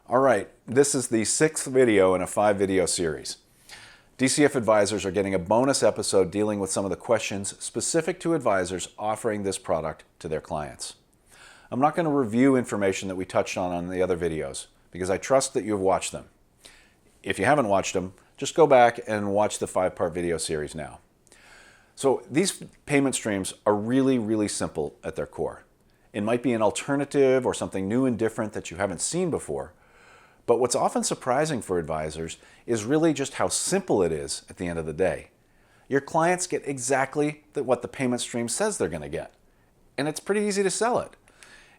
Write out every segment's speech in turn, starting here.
All right, this is the 6th video in a 5-video series. DCF advisors are getting a bonus episode dealing with some of the questions specific to advisors offering this product to their clients. I'm not going to review information that we touched on the other videos because I trust that you've watched them. If you haven't watched them, just go back and watch the 5-part video series now. So these payment streams are really simple at their core. It might be an alternative or something new and different that you haven't seen before. But what's often surprising for advisors is really just how simple it is at the end of the day. Your clients get exactly what the payment stream says they're going to get. And it's pretty easy to sell it.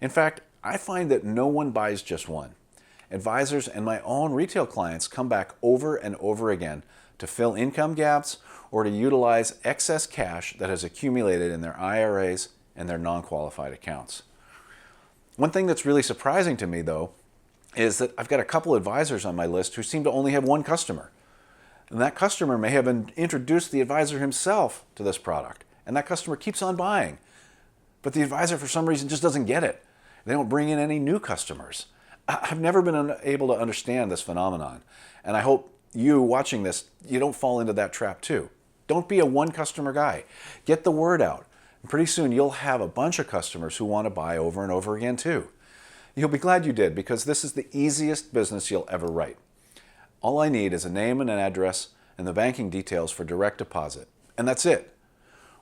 In fact, I find that no one buys just one. Advisors and my own retail clients come back over and over again to fill income gaps or to utilize excess cash that has accumulated in their IRAs and their non-qualified accounts. One thing that's really surprising to me, though, is that I've got a couple advisors on my list who seem to only have one customer. And that customer may have introduced the advisor himself to this product, and that customer keeps on buying. But the advisor, for some reason, just doesn't get it. They don't bring in any new customers. I've never been able to understand this phenomenon, and I hope you watching this, you don't fall into that trap too. Don't be a one-customer guy. Get the word out, and pretty soon you'll have a bunch of customers who want to buy over and over again too. You'll be glad you did, because this is the easiest business you'll ever write. All I need is a name and an address and the banking details for direct deposit, and that's it.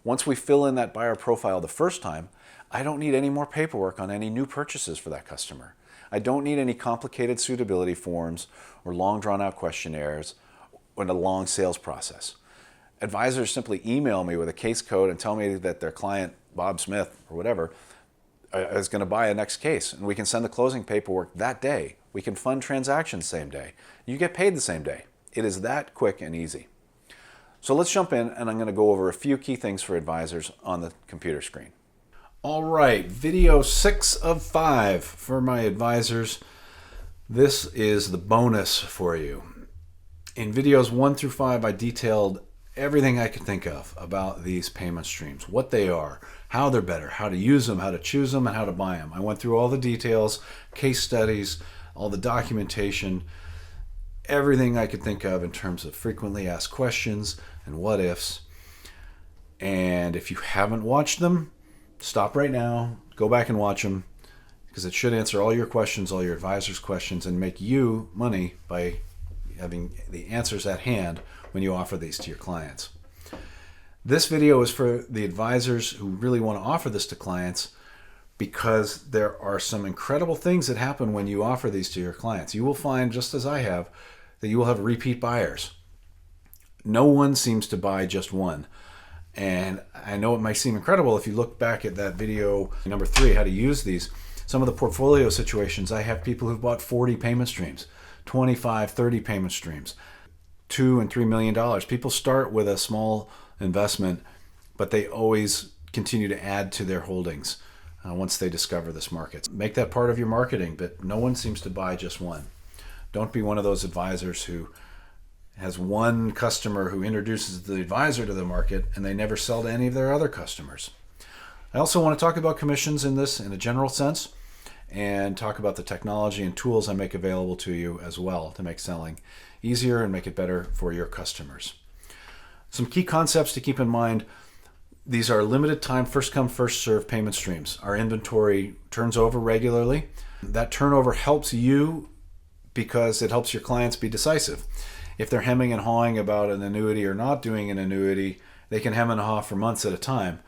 Once we fill in that buyer profile the first time, I don't need any more paperwork on any new purchases for that customer. I don't need any complicated suitability forms or long drawn-out questionnaires or a long sales process. Advisors simply email me with a case code and tell me that their client, Bob Smith or whatever, is going to buy a next case, and we can send the closing paperwork that day. We can fund transactions same day. You get paid the same day. It is that quick and easy. So let's jump in, and I'm going to go over a few key things for advisors on the computer screen. All right, video 6 of 5 for my advisors. This is the bonus for you. In videos 1 through 5, I detailed everything I could think of about these payment streams, what they are, how they're better, how to use them, how to choose them, and how to buy them. I went through all the details, case studies, all the documentation, everything I could think of in terms of frequently asked questions and what ifs. And if you haven't watched them, stop right now, go back and watch them, because it should answer all your questions, all your advisors' questions, and make you money by having the answers at hand when you offer these to your clients. This video is for the advisors who really want to offer this to clients, because there are some incredible things that happen when you offer these to your clients. You will find, just as I have, that you will have repeat buyers. No one seems to buy just one. And I know it might seem incredible if you look back at that video number 3, how to use these. Some of the portfolio situations, I have people who've bought 40 payment streams, 25, 30 payment streams, $2 and $3 million. People start with a small investment, but they always continue to add to their holdings once they discover this market. Make that part of your marketing, but no one seems to buy just one. Don't be one of those advisors who has one customer who introduces the advisor to the market and they never sell to any of their other customers. I also want to talk about commissions in this in a general sense, and talk about the technology and tools I make available to you as well to make selling easier and make it better for your customers. Some key concepts to keep in mind. These are limited time, first come, first serve payment streams. Our inventory turns over regularly. That turnover helps you because it helps your clients be decisive. If they're hemming and hawing about an annuity or not doing an annuity, they can hem and haw for months at a time.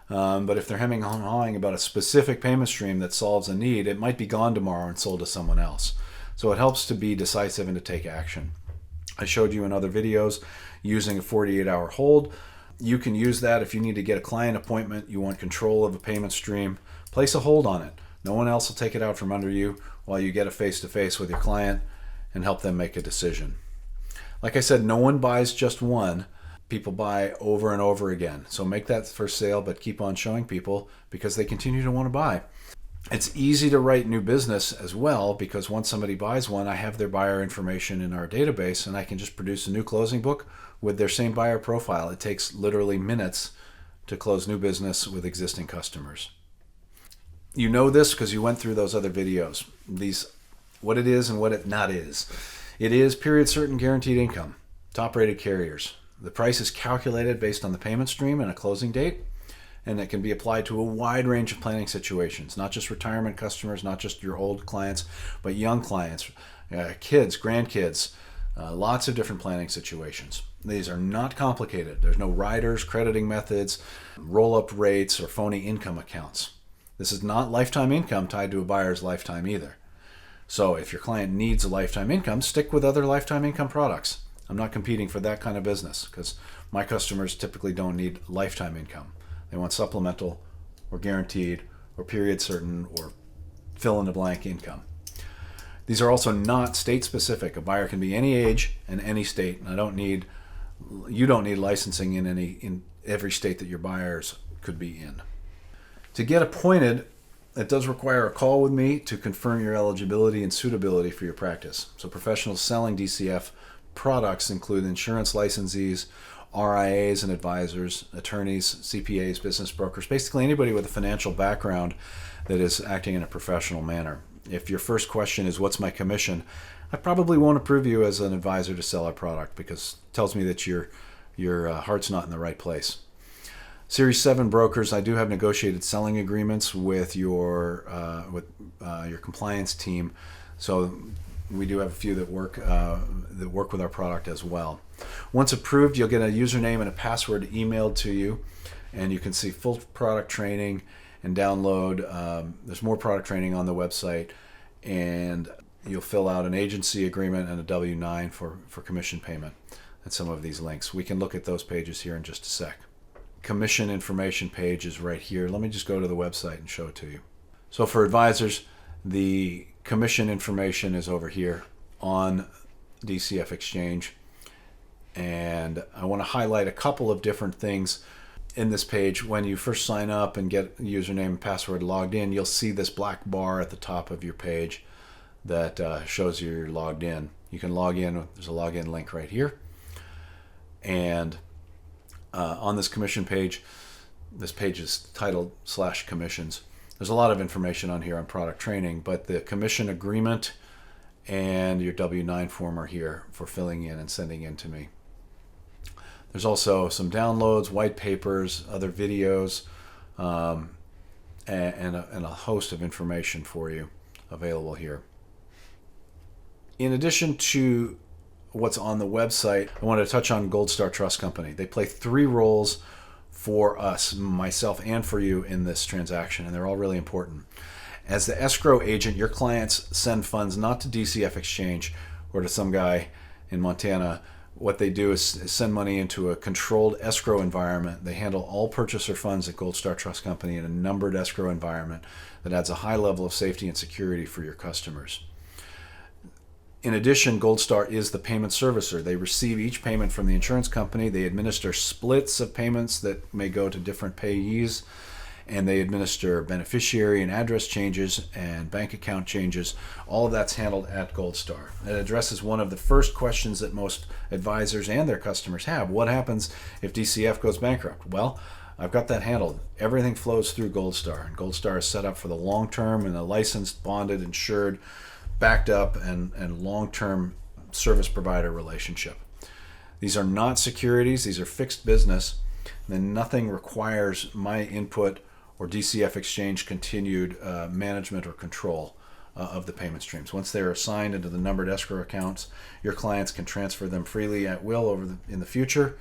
But if they're hemming and hawing about a specific payment stream that solves a need, it might be gone tomorrow and sold to someone else. So it helps to be decisive and to take action. I showed you in other videos using a 48-hour hold. You can use that if you need to get a client appointment, you want control of a payment stream, place a hold on it. No one else will take it out from under you while you get a face-to-face with your client and help them make a decision. Like I said, no one buys just one. People buy over and over again. So make that first sale, but keep on showing people because they continue to want to buy. It's easy to write new business as well, because once somebody buys one, I have their buyer information in our database and I can just produce a new closing book with their same buyer profile. It takes literally minutes to close new business with existing customers. You know this because you went through those other videos. These what it is and what it not is. It is period certain guaranteed income, top-rated carriers. The price is calculated based on the payment stream and a closing date, and it can be applied to a wide range of planning situations, not just retirement customers, not just your old clients, but young clients, kids, grandkids, lots of different planning situations. These are not complicated. There's no riders, crediting methods, roll-up rates, or phony income accounts. This is not lifetime income tied to a buyer's lifetime either. So if your client needs a lifetime income, stick with other lifetime income products. I'm not competing for that kind of business because my customers typically don't need lifetime income. They want supplemental or guaranteed or period certain or fill in the blank income. These are also not state specific. A buyer can be any age and any state, and you don't need licensing in every state that your buyers could be in. To get appointed, it does require a call with me to confirm your eligibility and suitability for your practice. So professionals selling DCF products include insurance licensees, RIAs and advisors, attorneys, CPAs, business brokers, basically anybody with a financial background that is acting in a professional manner. If your first question is, what's my commission? I probably won't approve you as an advisor to sell our product because it tells me that your heart's not in the right place. Series 7 brokers, I do have negotiated selling agreements with your compliance team, so we do have a few that work with our product as well. Once approved, you'll get a username and a password emailed to you, and you can see full product training and download. There's more product training on the website, and you'll fill out an agency agreement and a W-9 for commission payment at some of these links. We can look at those pages here in just a sec. Commission information page is right here. Let me just go to the website and show it to you. So for advisors, the commission information is over here on DCF Exchange, and I want to highlight a couple of different things in this page. When you first sign up and get username and password logged in, you'll see this black bar at the top of your page that shows you're logged in. You can log in. There's a login link right here, and on this commission page, this page is titled /commissions. There's a lot of information on here on product training, but the commission agreement and your W-9 form are here for filling in and sending in to me. There's also some downloads, white papers, other videos, and a host of information for you available here. In addition to what's on the website, I want to touch on Quickstart Trust Company. They play 3 roles for us, myself, and for you in this transaction, and they're all really important. As the escrow agent, your clients send funds not to DCF Exchange or to some guy in Montana. What they do is send money into a controlled escrow environment. They handle all purchaser funds at Quickstart Trust Company in a numbered escrow environment that adds a high level of safety and security for your customers. In addition, Quickstart is the payment servicer. They receive each payment from the insurance company. They administer splits of payments that may go to different payees, and they administer beneficiary and address changes and bank account changes. All of that's handled at Quickstart. It addresses one of the first questions that most advisors and their customers have. What happens if DCF goes bankrupt? Well, I've got that handled. Everything flows through Quickstart, and Quickstart is set up for the long term and a licensed, bonded, insured, backed up, and long-term service provider relationship. These are not securities. These are fixed business. And nothing requires my input or DCF Exchange continued management or control of the payment streams. Once they're assigned into the numbered escrow accounts, your clients can transfer them freely at will in the future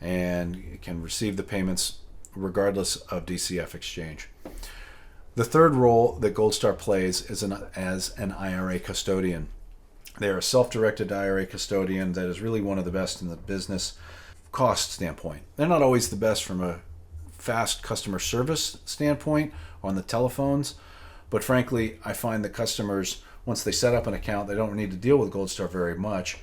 and can receive the payments regardless of DCF Exchange. The third role that Quickstart plays is as an IRA custodian. They are a self-directed IRA custodian that is really one of the best in the business cost standpoint. They're not always the best from a fast customer service standpoint on the telephones, but frankly, I find that customers, once they set up an account, they don't need to deal with Quickstart very much,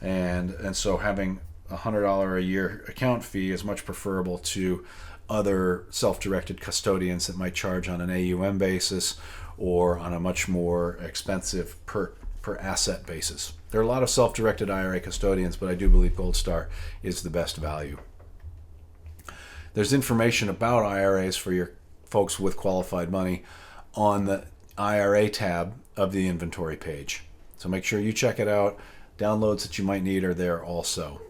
and so having a $100 a year account fee is much preferable to other self-directed custodians that might charge on an AUM basis or on a much more expensive per asset basis. There are a lot of self-directed IRA custodians, but I do believe Quickstart is the best value. There's information about IRAs for your folks with qualified money on the IRA tab of the inventory page. So make sure you check it out. Downloads that you might need are there also.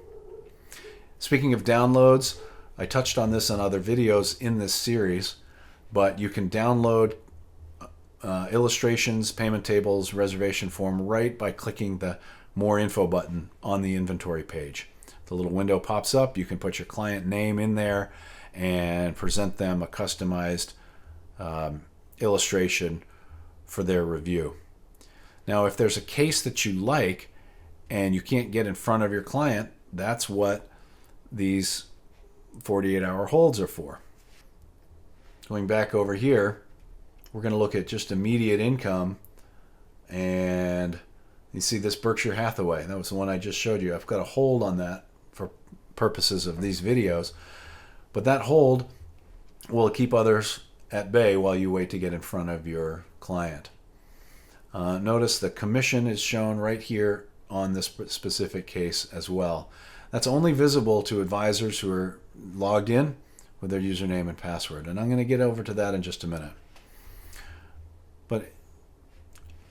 Speaking of downloads, I touched on this in other videos in this series, but you can download illustrations, payment tables, reservation form right by clicking the More Info button on the inventory page. The little window pops up. You can put your client name in there and present them a customized illustration for their review. Now, if there's a case that you like and you can't get in front of your client, that's what these 48-hour holds are for. Going back over here, we're going to look at just immediate income, and you see this Berkshire Hathaway. That was the one I just showed you. I've got a hold on that for purposes of these videos, but that hold will keep others at bay while you wait to get in front of your client. Notice the commission is shown right here on this specific case as well. That's only visible to advisors who are logged in with their username and password, and I'm going to get over to that in just a minute. But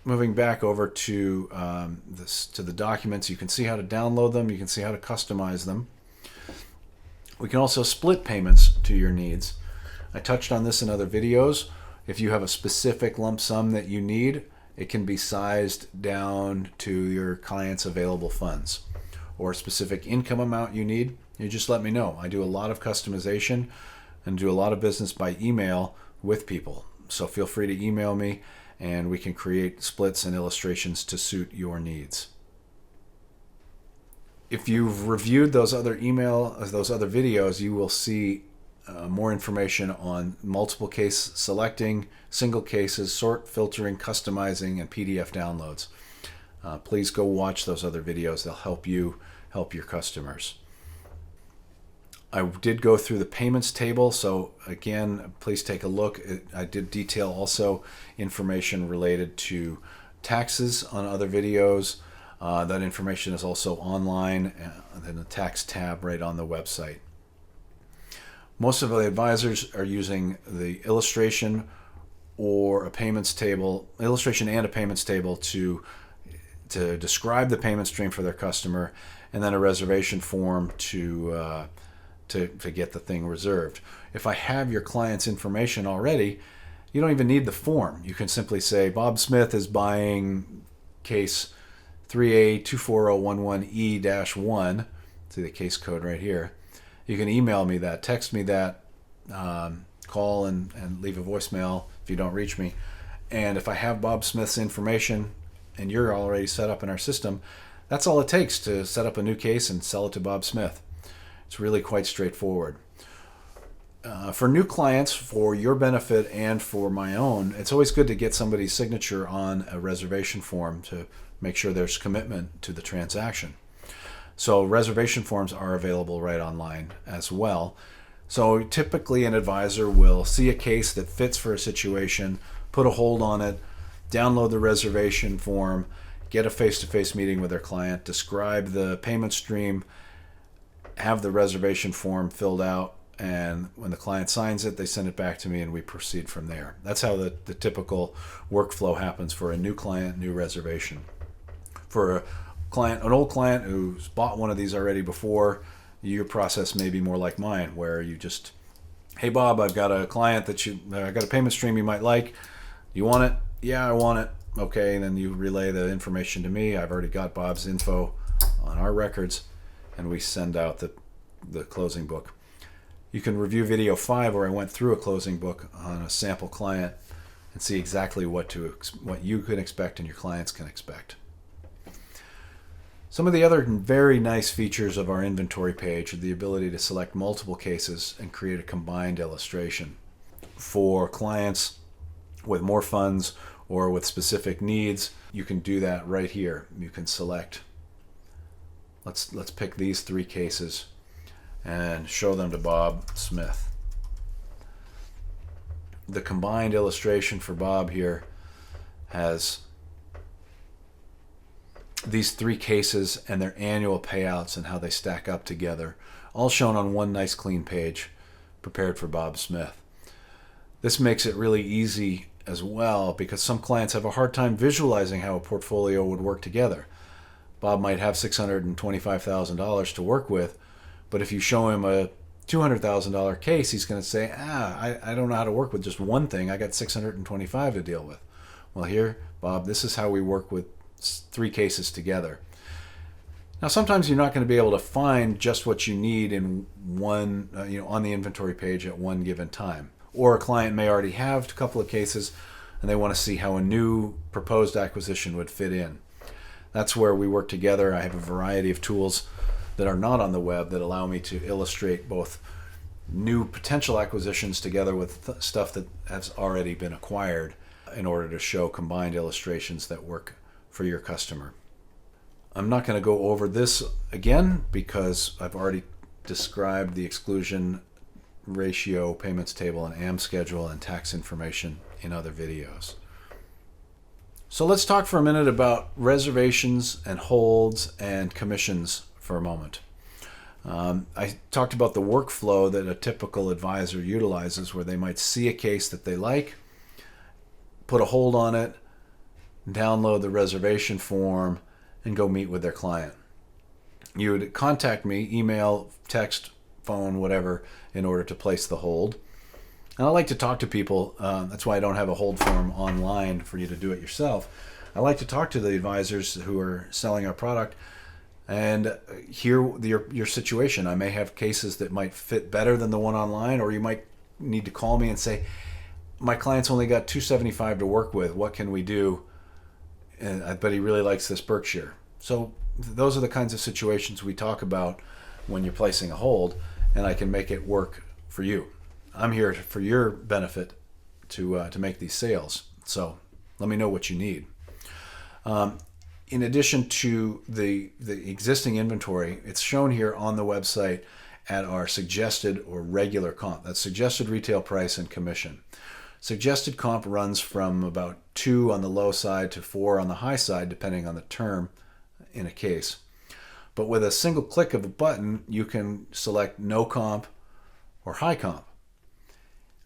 moving back over to the documents, you can see how to download them. You can see how to customize them. We can also split payments to your needs. I touched on this in other videos. If you have a specific lump sum that you need, it can be sized down to your client's available funds. Or a specific income amount you need, you just let me know. I do a lot of customization and do a lot of business by email with people. So feel free to email me and we can create splits and illustrations to suit your needs. If you've reviewed those other videos, you will see more information on multiple case selecting, single cases, sort, filtering, customizing, and PDF downloads. Please go watch those other videos. They'll help you help your customers. I did go through the payments table, so again, please take a look. I did detail also information related to taxes on other videos. That information is also online in the tax tab right on the website. Most of the advisors are using the illustration or a payments table, illustration and a payments table to describe the payment stream for their customer, and then a reservation form to get the thing reserved. If I have your client's information already, you don't even need the form. You can simply say, Bob Smith is buying case 3A24011E-1. See the case code right here. You can email me that, text me that, call and leave a voicemail if you don't reach me. And if I have Bob Smith's information and you're already set up in our system, that's all it takes to set up a new case and sell it to Bob Smith. It's really quite straightforward. For new clients, for your benefit and for my own, it's always good to get somebody's signature on a reservation form to make sure there's commitment to the transaction. So reservation forms are available right online as well. So typically an advisor will see a case that fits for a situation, put a hold on it, download the reservation form, get a face-to-face meeting with their client, describe the payment stream, have the reservation form filled out, and when the client signs it, they send it back to me and we proceed from there. That's how the typical workflow happens for a new client, new reservation. For a client, an old client who's bought one of these already before, your process may be more like mine, where you just, hey Bob, I've got a client that I got a payment stream you might like. You want it? Yeah, I want it. Okay, and then you relay the information to me. I've already got Bob's info on our records, and we send out the closing book. You can review video 5 where I went through a closing book on a sample client and see exactly what you can expect and your clients can expect. Some of the other very nice features of our inventory page are the ability to select multiple cases and create a combined illustration. For clients with more funds or with specific needs, you can do that right here. You can select, let's pick these 3 cases and show them to Bob Smith. The combined illustration for Bob here has these 3 cases and their annual payouts and how they stack up together, all shown on one nice clean page prepared for Bob Smith. This makes it really easy as well, because some clients have a hard time visualizing how a portfolio would work together. Bob might have $625,000 to work with, but if you show him a $200,000 case, he's going to say, I don't know how to work with just one thing. I got 625 to deal with. Well, here, Bob, this is how we work with 3 cases together. Now, sometimes you're not going to be able to find just what you need in one, on the inventory page at one given time. Or a client may already have a couple of cases and they want to see how a new proposed acquisition would fit in. That's where we work together. I have a variety of tools that are not on the web that allow me to illustrate both new potential acquisitions together with stuff that has already been acquired in order to show combined illustrations that work for your customer. I'm not going to go over this again because I've already described the exclusion ratio, payments table, and AM schedule and tax information in other videos. So let's talk for a minute about reservations and holds and commissions for a moment. I talked about the workflow that a typical advisor utilizes, where they might see a case that they like, put a hold on it, download the reservation form, and go meet with their client. You would contact me, email, text, phone, whatever, in order to place the hold. And I like to talk to people. That's why I don't have a hold form online for you to do it yourself. I like to talk to the advisors who are selling our product and hear your situation. I may have cases that might fit better than the one online, or you might need to call me and say, my client's only got $275 to work with. What can we do? But he really likes this Berkshire. So those are the kinds of situations we talk about when you're placing a hold, and I can make it work for you. I'm here for your benefit to make these sales. So let me know what you need. In addition to the existing inventory, it's shown here on the website at our suggested or regular comp. That's suggested retail price and commission. Suggested comp runs from about 2 on the low side to 4 on the high side, depending on the term in a case. But with a single click of a button, you can select no comp or high comp.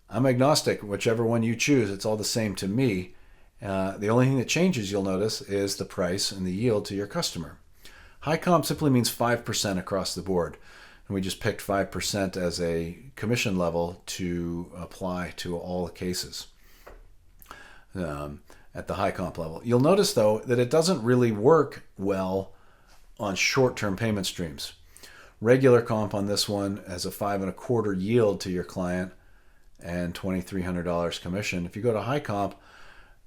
I'm agnostic, whichever one you choose, it's all the same to me. The only thing that changes, you'll notice, is the price and the yield to your customer. High comp simply means 5% across the board. And we just picked 5% as a commission level to apply to all the cases at the high comp level. You'll notice, though, that it doesn't really work well on short-term payment streams. Regular comp on this one has a 5.25% yield to your client and $2,300 commission. If you go to high comp,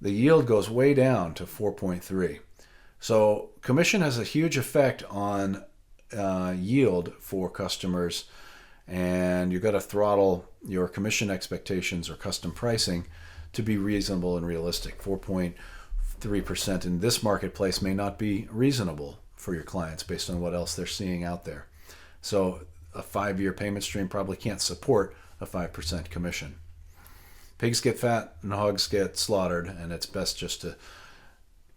the yield goes way down to 4.3%. So commission has a huge effect on yield for customers, and you've got to throttle your commission expectations or custom pricing to be reasonable and realistic. 4.3% in this marketplace may not be reasonable for your clients based on what else they're seeing out there. So a 5-year payment stream probably can't support a 5% commission. Pigs get fat and hogs get slaughtered, and it's best just to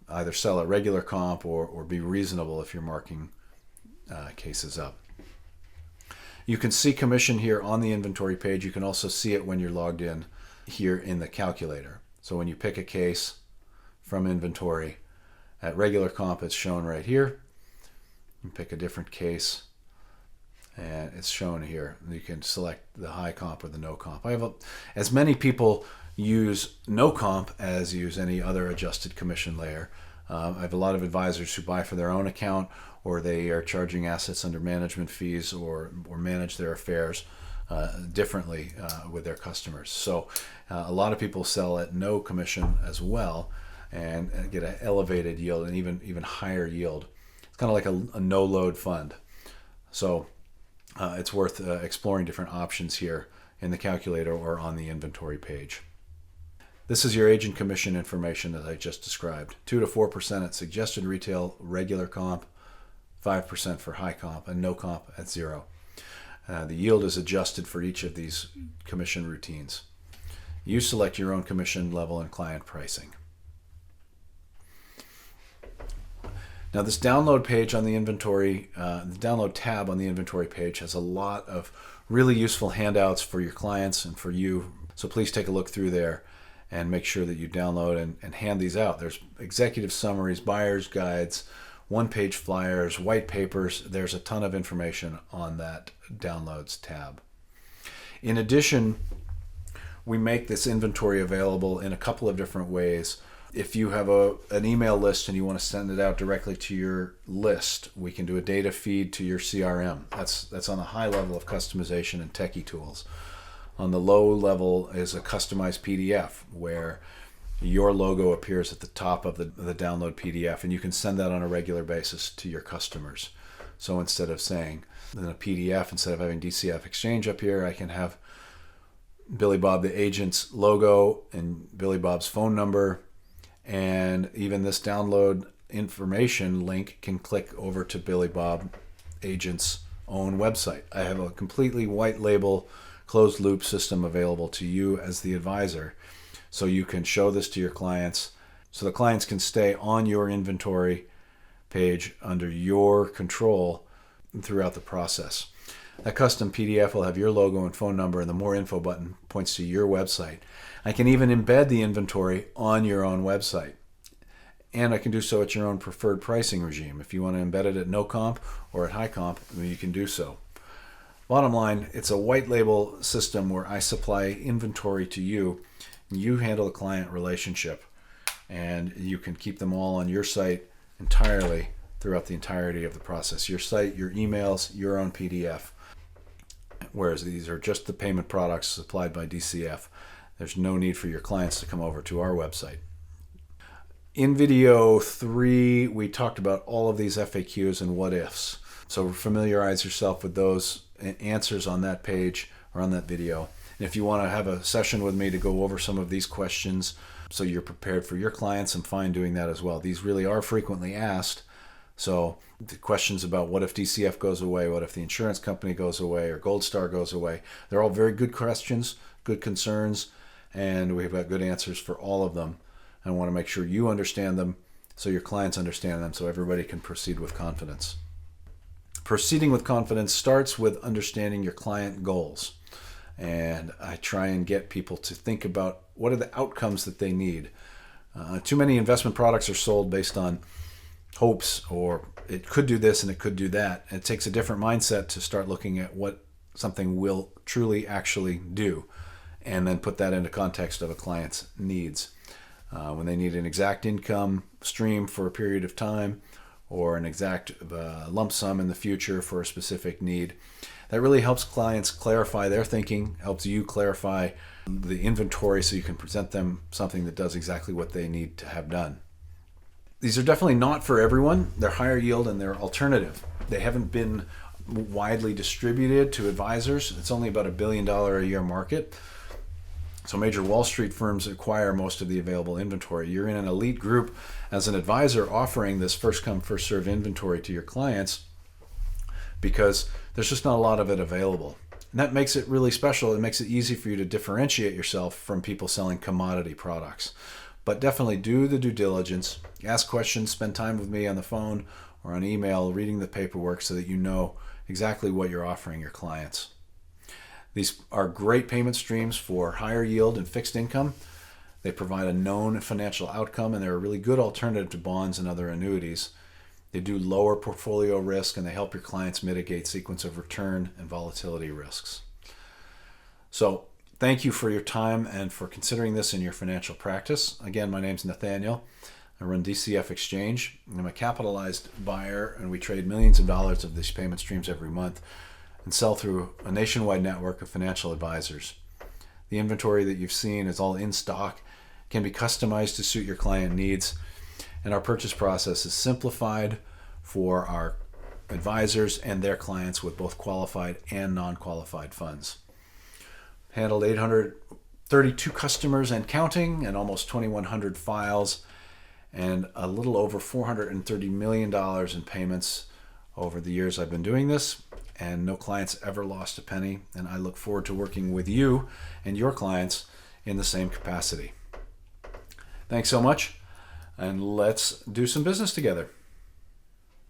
either sell a regular comp or be reasonable if you're marking cases up. You can see commission here on the inventory page. You can also see it when you're logged in here in the calculator. So when you pick a case from inventory at regular comp, it's shown right here. You pick a different case and it's shown here. You can select the high comp or the no comp. As many people use no comp as use any other adjusted commission layer. I have a lot of advisors who buy for their own account, or they are charging assets under management fees or manage their affairs differently with their customers. So a lot of people sell at no commission as well and get an elevated yield and even higher yield. It's kind of like a no-load fund. So it's worth exploring different options here in the calculator or on the inventory page. This is your agent commission information that I just described. 2 to 4% at suggested retail regular comp, 5% for high comp, and no comp at 0. The yield is adjusted for each of these commission routines. You select your own commission level and client pricing. Now this download page on the inventory, the download tab on the inventory page has a lot of really useful handouts for your clients and for you. So please take a look through there and make sure that you download and hand these out. There's executive summaries, buyer's guides, one-page flyers, white papers. There's a ton of information on that Downloads tab. In addition, we make this inventory available in a couple of different ways. If you have an email list and you want to send it out directly to your list, we can do a data feed to your CRM. That's on a high level of customization and techie tools. On the low level is a customized PDF where your logo appears at the top of the download PDF, and you can send that on a regular basis to your customers. So instead of saying in a PDF, instead of having DCF Exchange up here, I can have Billy Bob the agent's logo and Billy Bob's phone number, and even this download information link can click over to Billy Bob agent's own website. I have a completely white label, closed loop system available to you as the advisor. So you can show this to your clients, so the clients can stay on your inventory page under your control throughout the process. That custom PDF will have your logo and phone number, and the More Info button points to your website. I can even embed the inventory on your own website. And I can do so at your own preferred pricing regime. If you want to embed it at no comp or at high comp, you can do so. Bottom line, it's a white label system where I supply inventory to you. You handle the client relationship, and you can keep them all on your site entirely throughout the entirety of the process. Your site, your emails, your own PDF. Whereas these are just the payment products supplied by DCF. There's no need for your clients to come over to our website. In video 3, we talked about all of these FAQs and what ifs. So familiarize yourself with those answers on that page or on that video. And if you want to have a session with me to go over some of these questions so you're prepared for your clients, I'm fine doing that as well. These really are frequently asked. So the questions about what if DCF goes away, what if the insurance company goes away, or Gold Star goes away, they're all very good questions, good concerns, and we've got good answers for all of them. I want to make sure you understand them so your clients understand them, so everybody can proceed with confidence. Proceeding with confidence starts with understanding your client goals. And I try and get people to think about what are the outcomes that they need. Too many investment products are sold based on hopes, or it could do this and it could do that. And it takes a different mindset to start looking at what something will truly actually do, and then put that into context of a client's needs. When they need an exact income stream for a period of time, or an exact lump sum in the future for a specific need, that really helps clients clarify their thinking, helps you clarify the inventory so you can present them something that does exactly what they need to have done. These are definitely not for everyone. They're higher yield and they're alternative. They haven't been widely distributed to advisors. It's only about $1 billion a year market. So major Wall Street firms acquire most of the available inventory. You're in an elite group as an advisor offering this first come, first serve inventory to your clients because there's just not a lot of it available. And that makes it really special. It makes it easy for you to differentiate yourself from people selling commodity products. But definitely do the due diligence, ask questions, spend time with me on the phone or on email reading the paperwork so that you know exactly what you're offering your clients. These are great payment streams for higher yield and fixed income. They provide a known financial outcome, and they're a really good alternative to bonds and other annuities. They do lower portfolio risk, and they help your clients mitigate sequence of return and volatility risks. So thank you for your time and for considering this in your financial practice. Again, my name's Nathaniel. I run DCF Exchange. I'm a capitalized buyer, and we trade millions of dollars of these payment streams every month and sell through a nationwide network of financial advisors. The inventory that you've seen is all in stock, can be customized to suit your client needs, and our purchase process is simplified for our advisors and their clients with both qualified and non-qualified funds. Handled 832 customers and counting, and almost 2,100 files, and a little over $430 million in payments over the years I've been doing this, and no clients ever lost a penny, and I look forward to working with you and your clients in the same capacity. Thanks so much, and let's do some business together.